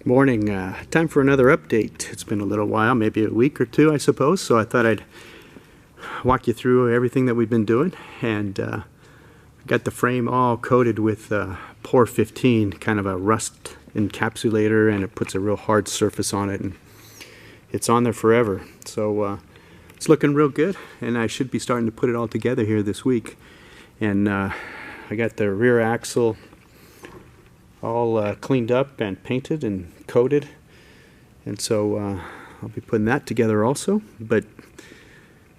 Morning. Time for another update. It's been a little while, maybe a week or two, I suppose, so I thought I'd walk you through everything that we've been doing. And got the frame all coated with Por 15, kind of a rust encapsulator, and it puts a real hard surface on it, and it's on there forever. So it's looking real good, and I should be starting to put it all together here this week. And I got the rear axle all cleaned up and painted and coated, and so I'll be putting that together also. But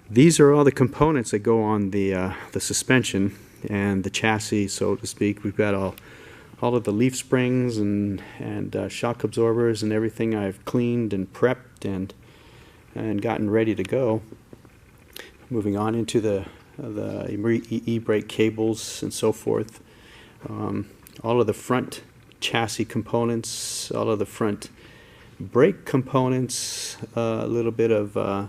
these are all the components that go on the suspension and the chassis, so to speak. We've got all of the leaf springs and shock absorbers and everything I've cleaned and prepped and gotten ready to go. Moving on into the e-brake cables and so forth. All of the front chassis components, all of the front brake components, a little bit of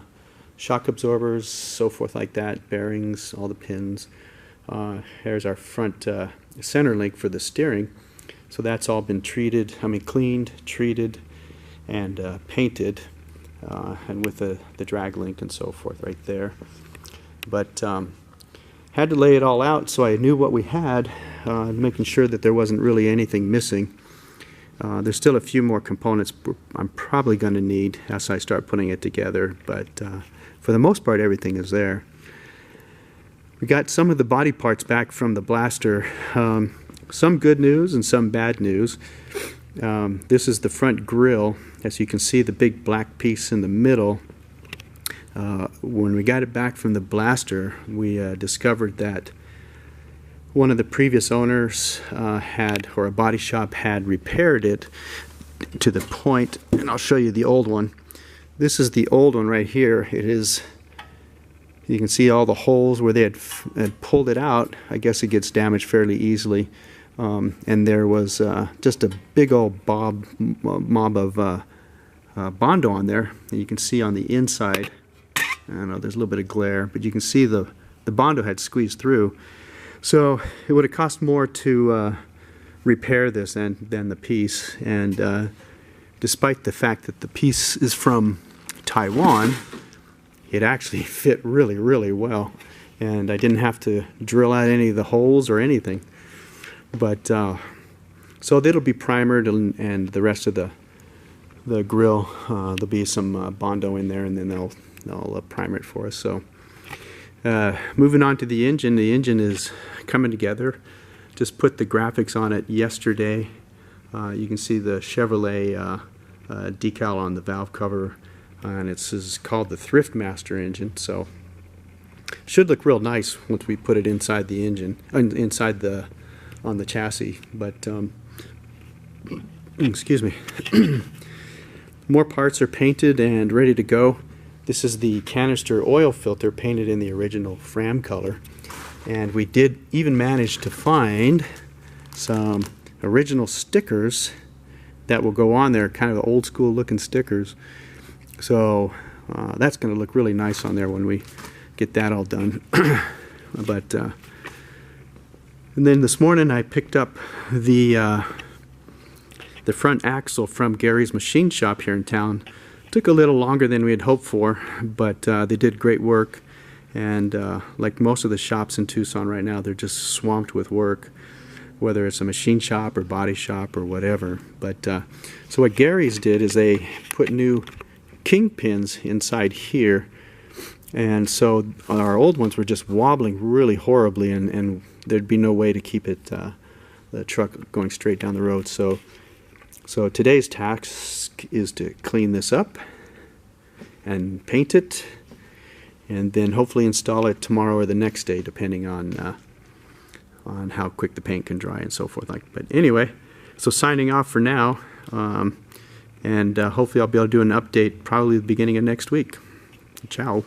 shock absorbers, so forth like that, bearings, all the pins. Here's our front center link for the steering. So that's all been cleaned, treated, and painted, and with the drag link and so forth right there. But had to lay it all out so I knew what we had, making sure that there wasn't really anything missing. There's still a few more components I'm probably going to need as I start putting it together, but for the most part everything is there. We got some of the body parts back from the blaster. Some good news and some bad news. This is the front grille. As you can see, the big black piece in the middle. When we got it back from the blaster, we discovered that one of the previous owners or a body shop had repaired it to the point, and I'll show you the old one. This is the old one right here. It is, you can see all the holes where they had pulled it out. I guess it gets damaged fairly easily. And there was just a big old mob of Bondo on there. And you can see on the inside, I don't know, there's a little bit of glare, but you can see the Bondo had squeezed through. So it would have cost more to repair this than the piece. And despite the fact that the piece is from Taiwan, it actually fit really, really well. And I didn't have to drill out any of the holes or anything. But so it'll be primered, and the rest of the grill, there'll be some Bondo in there, and then they'll primer it for us. So moving on to the engine is coming together. Just put the graphics on it yesterday. You can see the Chevrolet decal on the valve cover, and it's called the Thrift Master engine. So should look real nice once we put it inside the engine, on the chassis. But excuse me. More parts are painted and ready to go. This is the canister oil filter painted in the original Fram color, and we did even manage to find some original stickers that will go on there, kind of old school looking stickers. So that's going to look really nice on there when we get that all done. But and then this morning I picked up the front axle from Gary's machine shop here in town. Took a little longer than we had hoped for, but they did great work. And like most of the shops in Tucson right now, they're just swamped with work, whether it's a machine shop or body shop or whatever. But so what Gary's did is they put new kingpins inside here, and so our old ones were just wobbling really horribly, and there'd be no way to keep it the truck going straight down the road. So today's task is to clean this up and paint it, and then hopefully install it tomorrow or the next day, depending on how quick the paint can dry and so forth. But anyway, so signing off for now, and hopefully I'll be able to do an update probably the beginning of next week. Ciao.